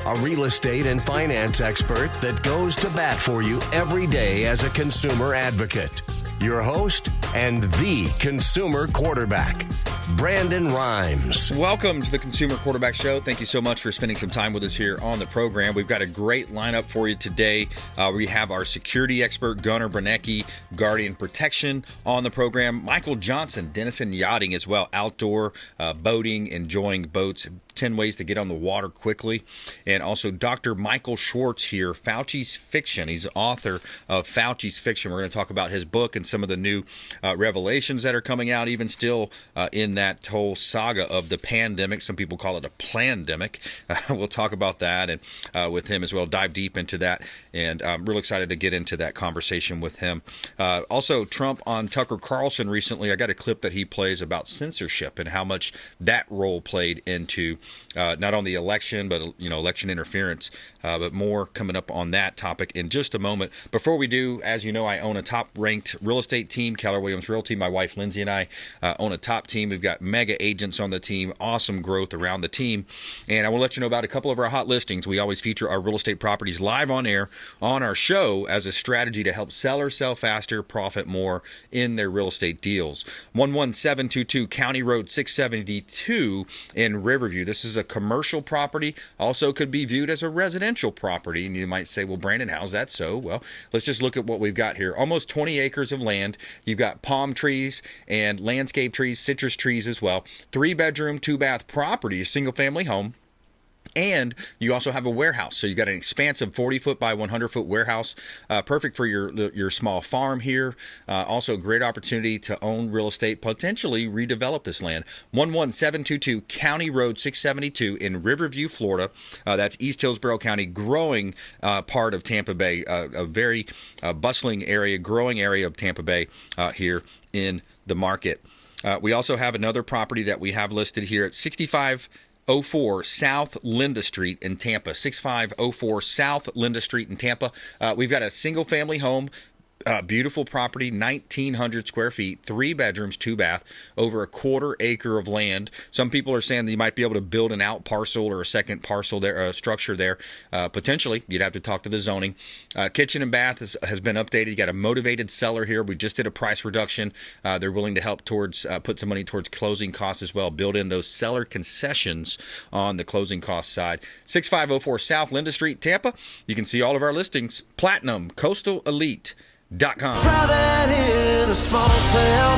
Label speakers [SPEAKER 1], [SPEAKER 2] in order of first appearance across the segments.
[SPEAKER 1] a real estate and finance expert that goes to bat for you every day as a consumer advocate. Your host and the consumer quarterback, Brandon Rhymes.
[SPEAKER 2] Welcome to the Consumer Quarterback Show. Thank you so much for spending some time with us here on the program. We've got a great lineup for you today. We have our security expert, Gunnar Bernecki, Guardian Protection on the program. Michael Johnson, Denison Yachting as well, outdoor boating, enjoying boats. 10 ways to get on the water quickly. And also Dr. Michael Schwartz here, Fauci's Fiction. He's the author of Fauci's Fiction. We're going to talk about his book and some of the new revelations that are coming out, even still in that whole saga of the pandemic. Some people call it a plandemic. We'll talk about that and with him as well, dive deep into that. And I'm real excited to get into that conversation with him. Also, Trump on Tucker Carlson recently, I got a clip that he plays about censorship and how much that role played into not only the election, but election interference, but more coming up on that topic in just a moment. Before we do, as you know, I own a top-ranked real estate team, Keller Williams Realty. My wife Lindsay and I own a top team. We've got mega agents on the team, awesome growth around the team, and I will let you know about a couple of our hot listings. We always feature our real estate properties live on air on our show as a strategy to help sellers sell faster, profit more in their real estate deals. 11722 County Road 672 in Riverview. This is a commercial property, also could be viewed as a residential property. And you might say, well, Brandon, how's that so? Well, let's just look at what we've got here. Almost 20 acres of land. You've got palm trees and landscape trees, citrus trees as well. 3-bedroom, 2-bath property, a single-family home. And you also have a warehouse. So you got an expansive 40-foot by 100-foot warehouse, perfect for your small farm here. Also a great opportunity to own real estate, potentially redevelop this land. 11722 County Road 672 in Riverview, Florida. That's East Hillsborough County, growing part of Tampa Bay, a very bustling area, growing area of Tampa Bay here in the market. We also have another property that we have listed here at 6504 South Linda Street in Tampa. 6504 South Linda Street in Tampa. We've got a single-family home. Beautiful property, 1,900 square feet, 3 bedrooms, 2 bath, over a 1/4 acre of land. Some people are saying that you might be able to build an out parcel or a second parcel there, structure there. Potentially, you'd have to talk to the zoning. Kitchen and bath has been updated. You got a motivated seller here. We just did a price reduction. They're willing to help towards put some money towards closing costs as well. Build in those seller concessions on the closing cost side. 6504 South Linda Street, Tampa. You can see all of our listings. Platinum, Coastal Elite. .com.
[SPEAKER 3] Try that in a small town.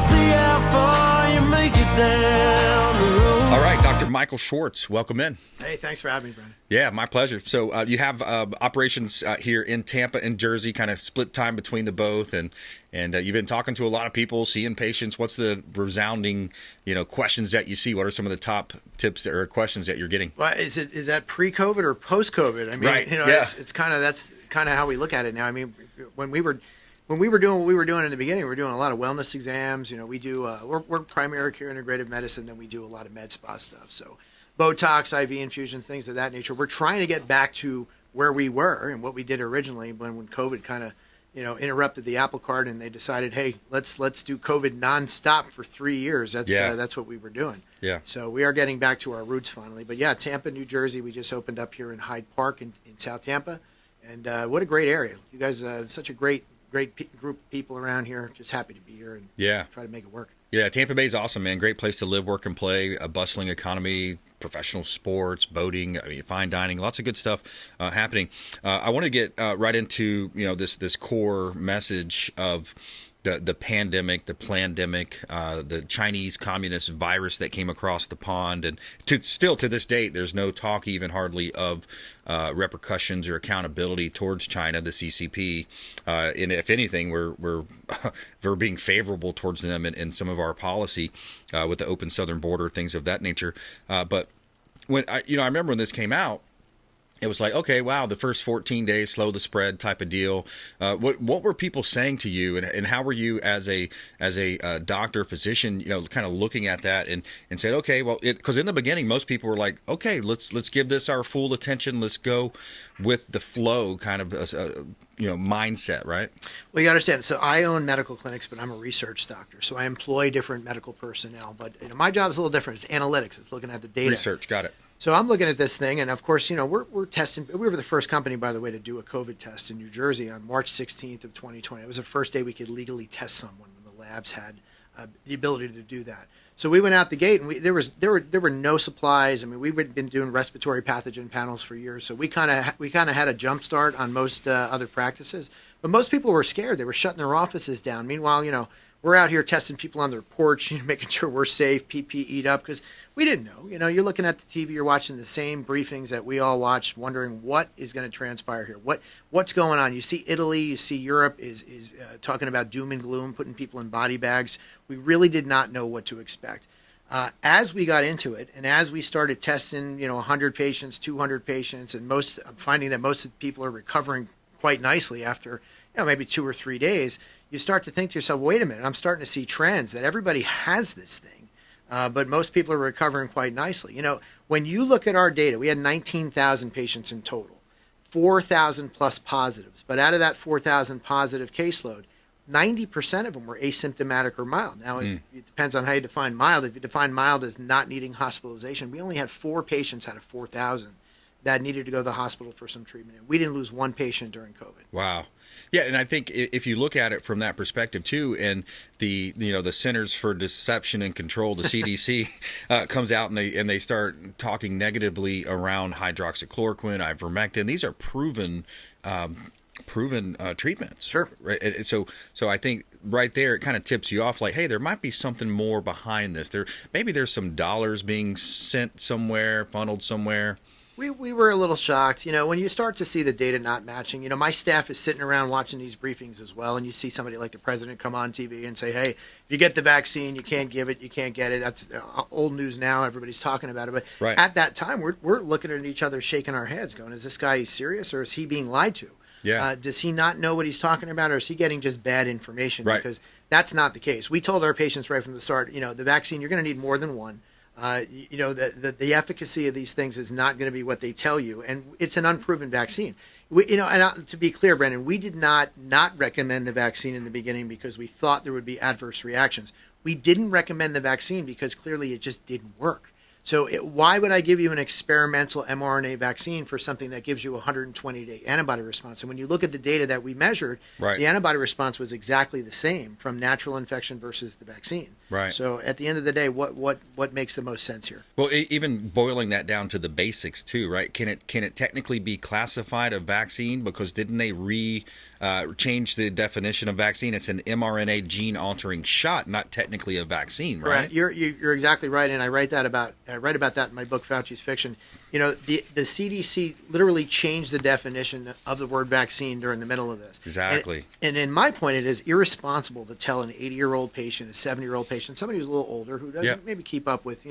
[SPEAKER 3] See how far you make it down the road.
[SPEAKER 2] All right, Dr. Michael Schwartz, welcome in.
[SPEAKER 4] Hey, thanks for having me, Brandon.
[SPEAKER 2] Yeah, my pleasure. So you have operations here in Tampa and Jersey, kind of split time between the both, and you've been talking to a lot of people, seeing patients. What's the resounding, questions that you see? What are some of the top tips or questions that you're getting?
[SPEAKER 4] Well, is that pre-COVID or post-COVID? I mean,
[SPEAKER 2] right.
[SPEAKER 4] It's kind of that's kind of how we look at it now. I mean, when we were doing what we were doing in the beginning, we were doing a lot of wellness exams. We do we're primary care integrative medicine, and we do a lot of med spa stuff. So Botox, IV infusions, things of that nature. We're trying to get back to where we were and what we did originally when COVID kind of interrupted the apple cart, and they decided, hey, let's do COVID nonstop for 3 years. That's what we were doing.
[SPEAKER 2] Yeah.
[SPEAKER 4] So we are getting back to our roots finally. But yeah, Tampa, New Jersey, we just opened up here in Hyde Park in South Tampa, and what a great area. You guys, such a great group of people around here. Just happy to be here and try to make it work.
[SPEAKER 2] Yeah, Tampa Bay's awesome, man. Great place to live, work, and play. A bustling economy, professional sports, boating, fine dining, lots of good stuff happening. I want to get right into this core message of the pandemic, the plandemic, the Chinese communist virus that came across the pond, and still to this date, there's no talk even hardly of repercussions or accountability towards China, the CCP. And if anything, we're being favorable towards them in some of our policy with the open southern border, things of that nature. But when I remember when this came out, it was like, okay, wow, the first 14 days, slow the spread type of deal. What were people saying to you, and how were you as a doctor, physician, kind of looking at that and said, okay, well, because in the beginning, most people were like, okay, let's give this our full attention. Let's go with the flow kind of, mindset, right?
[SPEAKER 4] Well, you understand. So I own medical clinics, but I'm a research doctor. So I employ different medical personnel. But my job is a little different. It's analytics. It's looking at the data.
[SPEAKER 2] Research, got it.
[SPEAKER 4] So I'm looking at this thing, and of course, we're testing. We were the first company, by the way, to do a COVID test in New Jersey on March 16th of 2020. It was the first day we could legally test someone when the labs had the ability to do that. So we went out the gate, and there were no supplies. I mean, we've been doing respiratory pathogen panels for years, so we kind of had a jump start on most other practices. But most people were scared; they were shutting their offices down. Meanwhile, we're out here testing people on their porch, making sure we're safe, PPE'd up, because we didn't know. You're looking at the TV, you're watching the same briefings that we all watch, wondering what is going to transpire here. What's going on? You see Italy, you see Europe is talking about doom and gloom, putting people in body bags. We really did not know what to expect. As we got into it, and as we started testing, 100 patients, 200 patients, and I'm finding that most of the people are recovering quite nicely after maybe 2 or 3 days, you start to think to yourself, wait a minute, I'm starting to see trends that everybody has this thing, but most people are recovering quite nicely. When you look at our data, we had 19,000 patients in total, 4,000 plus positives. But out of that 4,000 positive caseload, 90% of them were asymptomatic or mild. Now, it depends on how you define mild. If you define mild as not needing hospitalization, we only had 4 patients out of 4,000 that needed to go to the hospital for some treatment. We didn't lose 1 patient during COVID.
[SPEAKER 2] Wow. Yeah, and I think if you look at it from that perspective too, and the Centers for Deception and Control, the CDC, comes out and they start talking negatively around hydroxychloroquine, ivermectin. These are proven treatments.
[SPEAKER 4] Sure.
[SPEAKER 2] Right. So I think right there it kind of tips you off, like, hey, there might be something more behind this. Maybe there's some dollars being sent somewhere, funneled somewhere.
[SPEAKER 4] We were a little shocked, when you start to see the data not matching. My staff is sitting around watching these briefings as well, and you see somebody like the president come on TV and say, hey, if you get the vaccine, you can't give it, you can't get it. That's old news now. Everybody's talking about it. But
[SPEAKER 2] right.
[SPEAKER 4] At that time, we're looking at each other, shaking our heads, going, is this guy serious, or is he being lied to?
[SPEAKER 2] Yeah.
[SPEAKER 4] Does he not know what he's talking about, or is he getting just bad information?
[SPEAKER 2] Right.
[SPEAKER 4] Because that's not the case. We told our patients right from the start, the vaccine, you're going to need more than one. The efficacy of these things is not going to be what they tell you, and it's an unproven vaccine. To be clear, Brandon, we did not recommend the vaccine in the beginning because we thought there would be adverse reactions. We didn't recommend the vaccine because clearly it just didn't work. So why would I give you an experimental mRNA vaccine for something that gives you a 120-day antibody response? And when you look at the data that we measured,
[SPEAKER 2] right.
[SPEAKER 4] The antibody response was exactly the same from natural infection versus the vaccine.
[SPEAKER 2] Right.
[SPEAKER 4] So at the end of the day, what makes the most sense here?
[SPEAKER 2] Well, even boiling that down to the basics too, right? Can it technically be classified a vaccine? Because didn't they change the definition of vaccine? It's an mRNA gene altering shot, not technically a vaccine, right?
[SPEAKER 4] You're exactly right, and I write about that in my book, Fauci's Fiction. The CDC literally changed the definition of the word vaccine during the middle of this.
[SPEAKER 2] Exactly.
[SPEAKER 4] And in my point, it is irresponsible to tell an 80-year-old patient, a 70-year-old patient, somebody who's a little older who doesn't maybe keep up with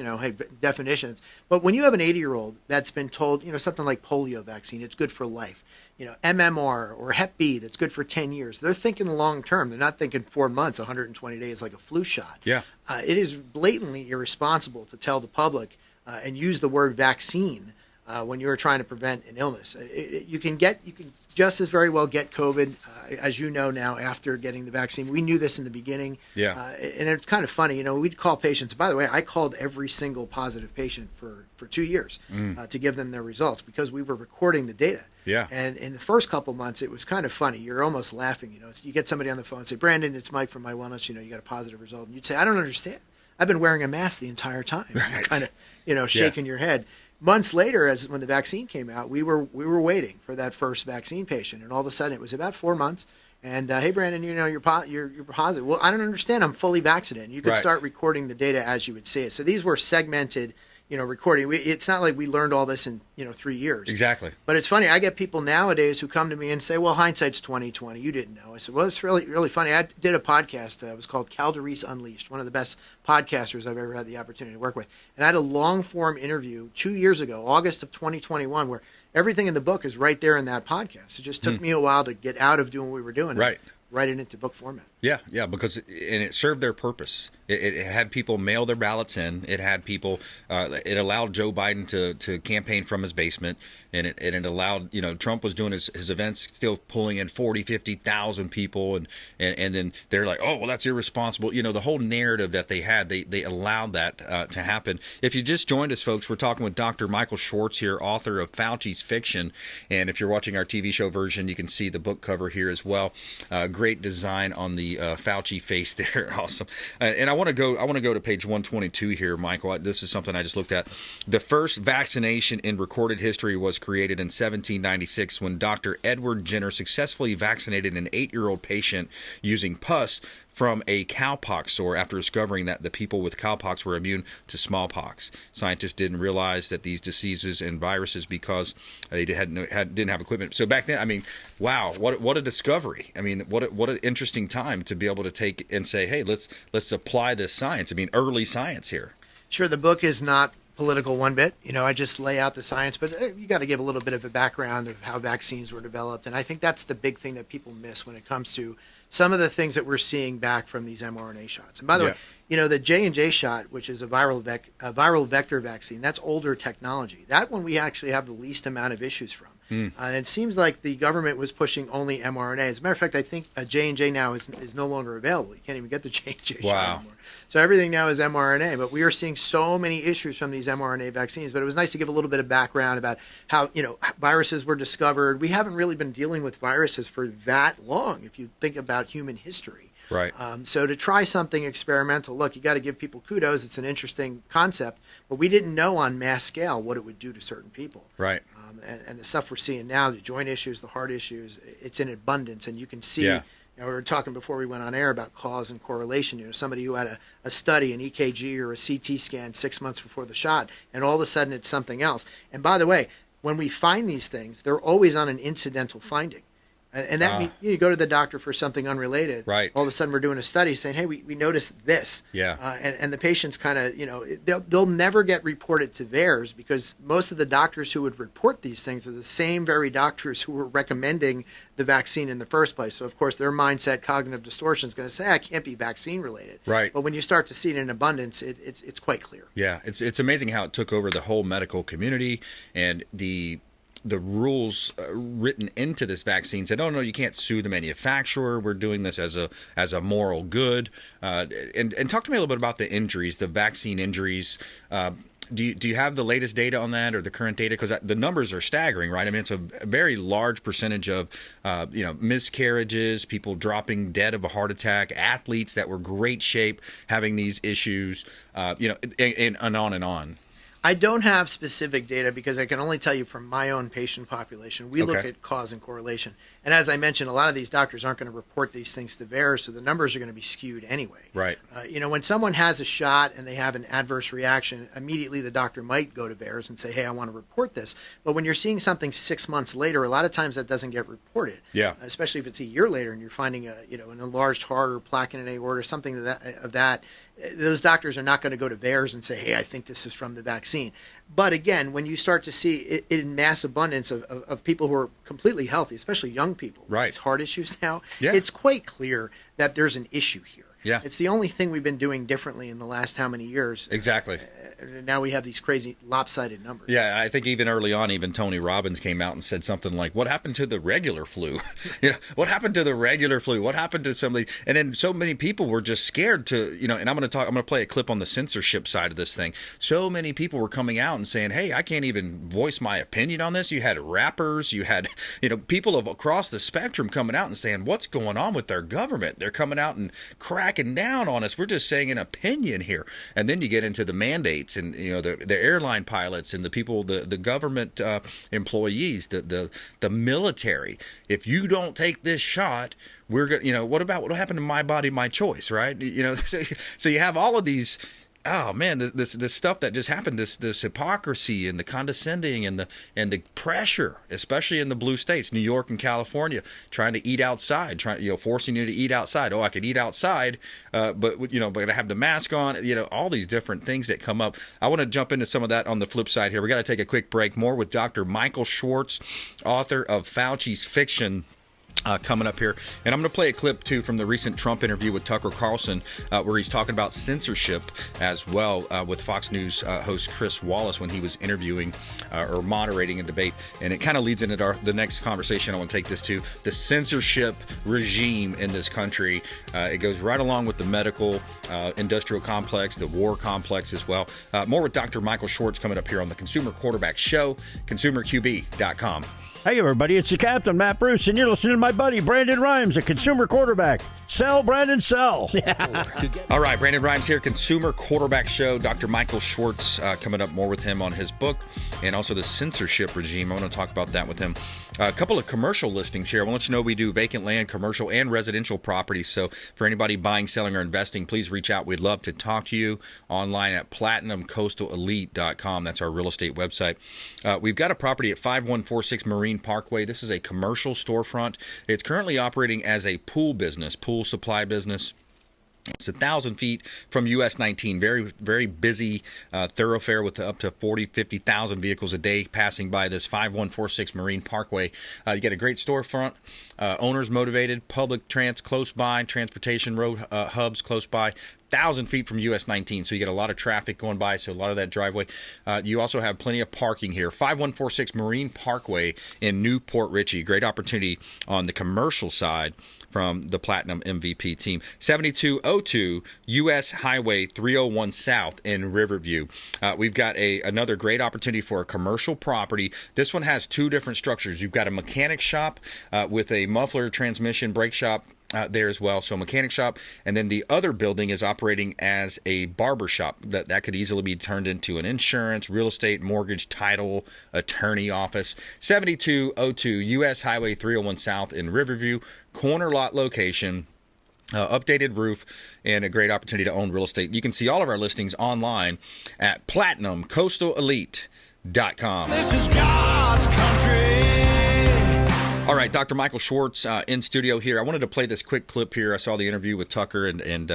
[SPEAKER 4] definitions. But when you have an 80-year-old that's been told something like polio vaccine, it's good for life. MMR or Hep B, that's good for 10 years. They're thinking long term. They're not thinking 4 months, 120 days like a flu shot.
[SPEAKER 2] Yeah.
[SPEAKER 4] It is blatantly irresponsible to tell the public and use the word vaccine when you're trying to prevent an illness. You can just as very well get COVID, as you know now, after getting the vaccine. We knew this in the beginning.
[SPEAKER 2] Yeah.
[SPEAKER 4] And it's kind of funny, we'd call patients. By the way, I called every single positive patient for 2 years to give them their results because we were recording the data.
[SPEAKER 2] Yeah.
[SPEAKER 4] And in the first couple months, it was kind of funny. You're almost laughing. You get somebody on the phone and say, Brandon, it's Mike from My Wellness. You got a positive result. And you'd say, I don't understand. I've been wearing a mask the entire time.
[SPEAKER 2] Right.
[SPEAKER 4] Kind of, shaking your head. Months later, when the vaccine came out, we were waiting for that first vaccine patient, and all of a sudden, it was about 4 months. And hey, Brandon, you're positive. Well, I don't understand. I'm fully vaccinated. You could start recording the data as you would see it. So these were segmented, recording. It's not like we learned all this in 3 years.
[SPEAKER 2] Exactly.
[SPEAKER 4] But it's funny. I get people nowadays who come to me and say, "Well, hindsight's 20/20. You didn't know." I said, "Well, it's really really funny." I did a podcast. It was called Calderese Unleashed. One of the best podcasters I've ever had the opportunity to work with. And I had a long form interview 2 years ago, August of 2021, where everything in the book is right there in that podcast. It just took me a while to get out of doing what we were doing.
[SPEAKER 2] Right.
[SPEAKER 4] And write it into book format.
[SPEAKER 2] Yeah, because it served their purpose. It had people mail their ballots in. It had people. It allowed Joe Biden to campaign from his basement, and it allowed, Trump was doing his events, still pulling in 40, 50,000 people, and then they're like, oh well, that's irresponsible. The whole narrative that they had, they allowed that to happen. If you just joined us, folks, we're talking with Dr. Michael Schwartz here, author of Fauci's Fiction, and if you're watching our TV show version, you can see the book cover here as well. Great design on the Fauci face there. Awesome. And I want to go to page 122 here, Michael. This is something I just looked at. The first vaccination in recorded history was created in 1796 when Dr. Edward Jenner successfully vaccinated an 8-year-old patient using pus from a cowpox sore after discovering that the people with cowpox were immune to smallpox. Scientists didn't realize that these diseases and viruses because they didn't have equipment. So back then, wow, what a discovery. What an interesting time to be able to take and say, hey, let's apply this science. Early science here.
[SPEAKER 4] Sure, the book is not political one bit. I just lay out the science, but you got to give a little bit of a background of how vaccines were developed. And I think that's the big thing that people miss when it comes to some of the things that we're seeing back from these mRNA shots. And by the way, the J&J shot, which is a viral vector vaccine, that's older technology. That one we actually have the least amount of issues from. And it seems like the government was pushing only mRNA. As a matter of fact, I think J&J now is no longer available. You can't even get the J&J shot anymore. So everything now is mRNA. But we are seeing so many issues from these mRNA vaccines. But it was nice to give a little bit of background about how viruses were discovered. We haven't really been dealing with viruses for that long, if you think about human history.
[SPEAKER 2] Right.
[SPEAKER 4] So to try something experimental, look, you got to give people kudos. It's an interesting concept, but we didn't know on mass scale what it would do to certain people.
[SPEAKER 2] Right.
[SPEAKER 4] And the stuff we're seeing now, the joint issues, the heart issues, it's in abundance. And you can see, we were talking before we went on air about cause and correlation. Somebody who had a study, an EKG or a CT scan 6 months before the shot, and all of a sudden it's something else. And by the way, when we find these things, they're always on an incidental finding. And that means you go to the doctor for something unrelated.
[SPEAKER 2] Right.
[SPEAKER 4] All of a sudden, we're doing a study saying, "Hey, we noticed this."
[SPEAKER 2] Yeah.
[SPEAKER 4] And the patients kind of, they'll never get reported to VAERS because most of the doctors who would report these things are the same very doctors who were recommending the vaccine in the first place. So of course, their mindset, cognitive distortion is going to say, "I can't be vaccine related."
[SPEAKER 2] Right.
[SPEAKER 4] But when you start to see it in abundance, it's quite clear.
[SPEAKER 2] Yeah. It's amazing how it took over the whole medical community and the rules written into this vaccine said, "Oh no, you can't sue the manufacturer. We're doing this as a moral good." And talk to me a little bit about the injuries, the vaccine injuries. Do you have the latest data on that or the current data? Because the numbers are staggering, right? It's a very large percentage of miscarriages, people dropping dead of a heart attack, athletes that were great shape having these issues, and on and on.
[SPEAKER 4] I don't have specific data because I can only tell you from my own patient population. We look at cause and correlation. And as I mentioned, a lot of these doctors aren't going to report these things to VAERS, so the numbers are going to be skewed anyway.
[SPEAKER 2] Right.
[SPEAKER 4] When someone has a shot and they have an adverse reaction, immediately the doctor might go to VAERS and say, "Hey, I want to report this." But when you're seeing something 6 months later, a lot of times that doesn't get reported.
[SPEAKER 2] Yeah.
[SPEAKER 4] Especially if it's a year later and you're finding an enlarged heart or plaque in an aorta, something of that. Those doctors are not going to go to VAERS and say, "Hey, I think this is from the vaccine." But again, when you start to see it in mass abundance of people who are completely healthy, especially young people,
[SPEAKER 2] right,
[SPEAKER 4] with heart issues now,
[SPEAKER 2] yeah,
[SPEAKER 4] it's quite clear that there's an issue here.
[SPEAKER 2] Yeah.
[SPEAKER 4] It's the only thing we've been doing differently in the last how many years.
[SPEAKER 2] Exactly.
[SPEAKER 4] Now we have these crazy lopsided numbers.
[SPEAKER 2] Yeah, I think even early on, even Tony Robbins came out and said something like, "What happened to the regular flu? What happened to the regular flu? What happened to somebody?" And then so many people were just scared to, and I'm going to play a clip on the censorship side of this thing. So many people were coming out and saying, "Hey, I can't even voice my opinion on this." You had rappers, you had, people across the spectrum coming out and saying, "What's going on with their government? They're coming out and cracking down on us. We're just saying an opinion here." And then you get into the mandates and the airline pilots and the people, the government employees, the military. If you don't take this shot, we're going. What happened to my body, my choice, right? So you have all of these. Oh man, this stuff that just happened, this hypocrisy and the condescending and the pressure, especially in the blue states, New York and California, trying to eat outside, forcing you to eat outside. Oh, I could eat outside, but I have the mask on. All these different things that come up. I want to jump into some of that on the flip side here. We got to take a quick break. More with Dr. Michael Schwartz, author of Fauci's Fiction. coming up here. And I'm going to play a clip, too, from the recent Trump interview with Tucker Carlson, where he's talking about censorship as well with Fox News host Chris Wallace when he was interviewing or moderating a debate. And it kind of leads into the next conversation I want to take this to, the censorship regime in this country. It goes right along with the medical industrial complex, the war complex as well. More with Dr. Michael Schwartz coming up here on the Consumer Quarterback Show, consumerqb.com.
[SPEAKER 5] Hey, everybody, it's the Captain, Matt Bruce, and you're listening to my buddy, Brandon Rhymes, a consumer quarterback. Sell, Brandon, sell.
[SPEAKER 2] All right, Brandon Rhymes here, Consumer Quarterback Show. Dr. Michael Schwartz coming up, more with him on his book and also the censorship regime. I want to talk about that with him. A couple of commercial listings here. I want to let you know we do vacant land, commercial, and residential properties. So for anybody buying, selling, or investing, please reach out. We'd love to talk to you online at platinumcoastalelite.com. That's our real estate website. We've got a property at 5146 Marine Parkway. This is a commercial storefront. It's currently operating as a pool business, pool supply business. It's 1,000 feet from US 19. Very, very busy thoroughfare with up to 50,000 vehicles a day passing by this 5146 Marine Parkway. You get a great storefront, owners motivated, public close by, transportation road hubs close by. 1,000 feet from US 19, so you get a lot of traffic going by, so a lot of that driveway. You also have plenty of parking here. 5146 Marine Parkway in Newport Richey. Great opportunity on the commercial side from the Platinum MVP team. 7202 US Highway 301 South in Riverview. We've got another great opportunity for a commercial property. This one has two different structures. You've got a mechanic shop with a muffler, transmission, brake shop there as well, so mechanic shop, and then the other building is operating as a barber shop that could easily be turned into an insurance, real estate, mortgage, title, attorney office. 7202 US Highway 301 South in Riverview, corner lot location. Updated roof, and a great opportunity to own real estate. You can see all of our listings online at platinumcoastalelite.com.
[SPEAKER 3] This is God's country.
[SPEAKER 2] All right, Dr. Michael Schwartz in studio here. I wanted to play this quick clip here. I saw the interview with Tucker, and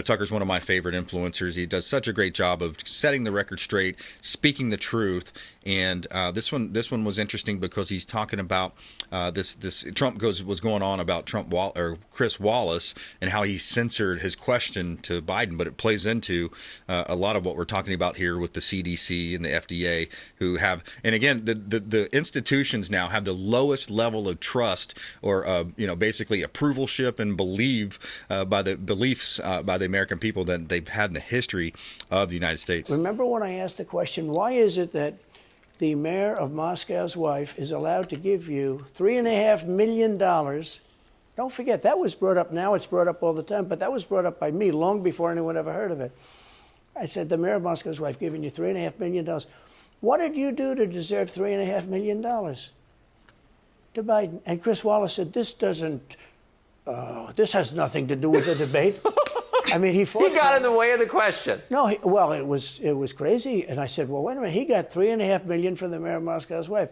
[SPEAKER 2] Tucker's one of my favorite influencers. He does such a great job of setting the record straight, speaking the truth. And this one was interesting because he's talking about this Trump was going on about Chris Wallace and how he censored his question to Biden, but it plays into a lot of what we're talking about here with the CDC and the FDA, who have, and again, the institutions now have the lowest level of trust or basically approvalship and beliefs by the American people that they've had in the history of the United States.
[SPEAKER 6] Remember when I asked the question, why is it that the mayor of Moscow's wife is allowed to give you $3.5 million? Don't forget, that was brought up. Now it's brought up all the time, but that was brought up by me long before anyone ever heard of it. I said, the mayor of Moscow's wife giving you $3.5 million. What did you do to deserve $3.5 million? To Biden. And Chris Wallace said, this has nothing to do with the debate. I mean, he
[SPEAKER 7] got in the way of the question.
[SPEAKER 6] No, it was crazy. And I said, well, wait a minute. He got $3.5 million from the mayor of Moscow's wife.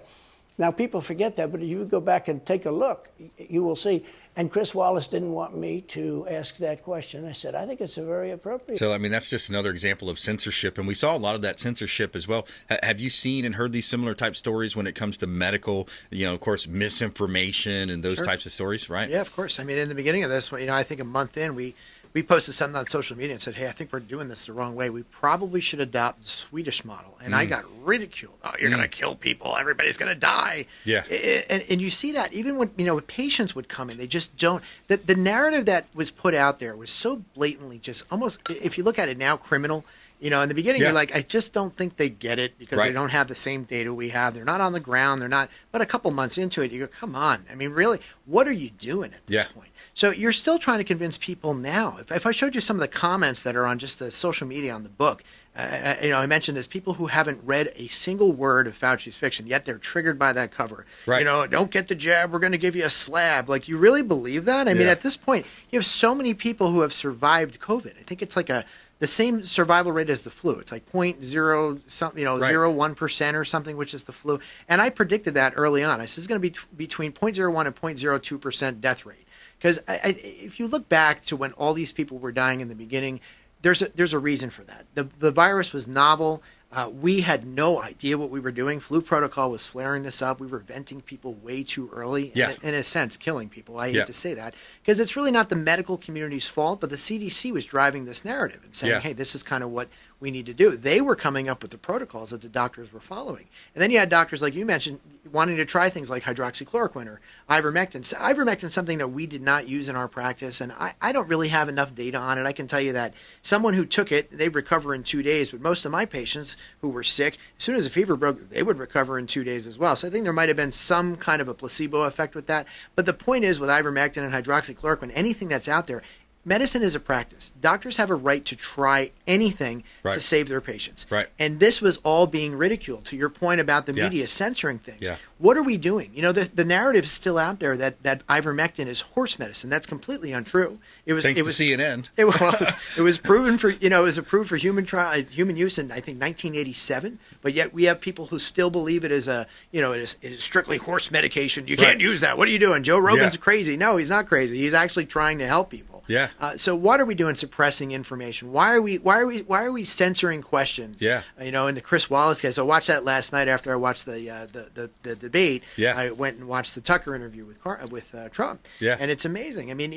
[SPEAKER 6] Now, people forget that, but if you go back and take a look, you will see. And Chris Wallace didn't want me to ask that question. I said, I think it's a very appropriate.
[SPEAKER 2] So, I mean, that's just another example of censorship. And we saw a lot of that censorship as well. Have you seen and heard these similar type stories when it comes to medical, of course, misinformation and those types of stories, right?
[SPEAKER 4] Yeah, of course. I mean, in the beginning of this, I think a month in, we posted something on social media and said, hey, I think we're doing this the wrong way. We probably should adopt the Swedish model. And I got ridiculed. Oh, you're going to kill people. Everybody's going to die.
[SPEAKER 2] Yeah.
[SPEAKER 4] And you see that even when, patients would come in, they just don't. The narrative that was put out there was so blatantly just almost, if you look at it now, criminal. In the beginning, you're like, I just don't think they get it because they don't have the same data we have. They're not on the ground. They're not. But a couple months into it, you go, come on. I mean, really, what are you doing at this point? So you're still trying to convince people now. If I showed you some of the comments that are on just the social media on the book, I mentioned this, people who haven't read a single word of Fauci's fiction, yet they're triggered by that cover. Right. Don't get the jab, we're going to give you a slab. Like, you really believe that? I mean, at this point, you have so many people who have survived COVID. I think it's like the same survival rate as the flu. It's like 0.1% or something, which is the flu. And I predicted that early on. I said it's going to be between 0.01 and 0.02% death rate. Because if you look back to when all these people were dying in the beginning, there's a reason for that. The virus was novel. We had no idea what we were doing. Flu protocol was flaring this up. We were venting people way too early, in a sense, killing people. I hate to say that, because it's really not the medical community's fault, but the CDC was driving this narrative and saying, hey, this is kind of what we need to do. They were coming up with the protocols that the doctors were following. And then you had doctors, like you mentioned, wanting to try things like hydroxychloroquine or ivermectin. So ivermectin is something that we did not use in our practice, and I don't really have enough data on it. I can tell you that someone who took it, they recover in 2 days, but most of my patients who were sick, as soon as the fever broke, they would recover in 2 days as well. So I think there might have been some kind of a placebo effect with that. But the point is, with ivermectin and hydroxychloroquine, anything that's out there, medicine is a practice. Doctors have a right to try anything to save their patients.
[SPEAKER 2] Right.
[SPEAKER 4] And this was all being ridiculed. To your point about the media censoring things.
[SPEAKER 2] Yeah.
[SPEAKER 4] What are we doing? You know, the narrative is still out there that ivermectin is horse medicine. That's completely untrue.
[SPEAKER 2] Thanks to CNN.
[SPEAKER 4] It was proven for, it was approved for human use in, I think, 1987. But yet we have people who still believe it is it is strictly horse medication. You can't use that. What are you doing? Joe Rogan's crazy. No, he's not crazy. He's actually trying to help people.
[SPEAKER 2] Yeah.
[SPEAKER 4] So what are we doing suppressing information? Why are we censoring questions?
[SPEAKER 2] Yeah.
[SPEAKER 4] In the Chris Wallace case, I watched that last night after I watched the debate.
[SPEAKER 2] Yeah.
[SPEAKER 4] I went and watched the Tucker interview with Trump.
[SPEAKER 2] Yeah.
[SPEAKER 4] And it's amazing. I mean,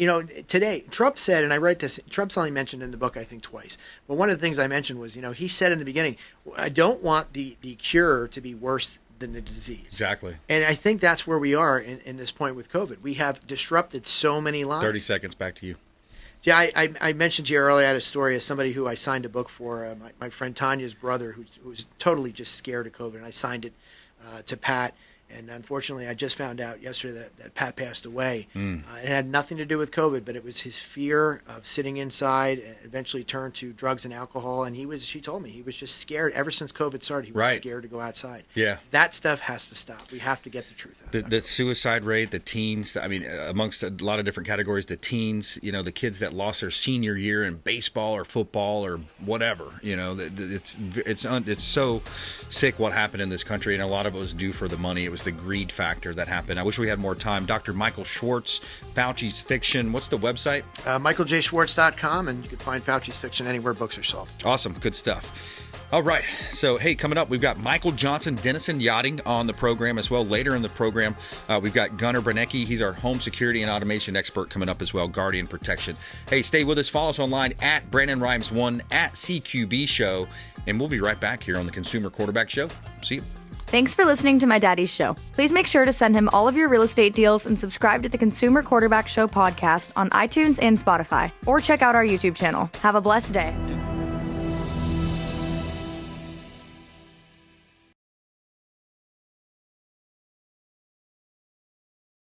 [SPEAKER 4] today Trump said, and I write this. Trump's only mentioned in the book I think twice, but one of the things I mentioned was, he said in the beginning, I don't want the cure to be worse than the disease.
[SPEAKER 2] Exactly.
[SPEAKER 4] And I think that's where we are in this point with COVID. We have disrupted so many lives.
[SPEAKER 2] 30 seconds, back to you.
[SPEAKER 4] Yeah, I mentioned to you earlier, I had a story of somebody who I signed a book for, my friend Tanya's brother, who was totally just scared of COVID, and I signed it to Pat. And unfortunately, I just found out yesterday that Pat passed away. It had nothing to do with COVID, but it was his fear of sitting inside and eventually turned to drugs and alcohol. And she told me he was just scared. Ever since COVID started, he was scared to go outside.
[SPEAKER 2] Yeah.
[SPEAKER 4] That stuff has to stop. We have to get the truth out.
[SPEAKER 2] The suicide rate, the teens, I mean, amongst a lot of different categories, the teens, the kids that lost their senior year in baseball or football or whatever, it's so sick what happened in this country. And a lot of it was due for the money. It was the greed factor that happened. I wish we had more time. Dr. Michael Schwartz, Fauci's Fiction. What's the website?
[SPEAKER 4] MichaelJSchwartz.com, and you can find Fauci's Fiction anywhere books are sold.
[SPEAKER 2] Awesome. Good stuff. All right. So, hey, coming up, we've got Michael Johnson, Dennison Yachting on the program as well. Later in the program, we've got Gunnar Bernecki. He's our home security and automation expert coming up as well, Guardian Protection. Hey, stay with us. Follow us online at BrandonRhymes1, at CQB Show, and we'll be right back here on the Consumer Quarterback Show. See you.
[SPEAKER 8] Thanks for listening to my daddy's show. Please make sure to send him all of your real estate deals and subscribe to the Consumer Quarterback Show podcast on iTunes and Spotify, or check out our YouTube channel. Have a blessed day.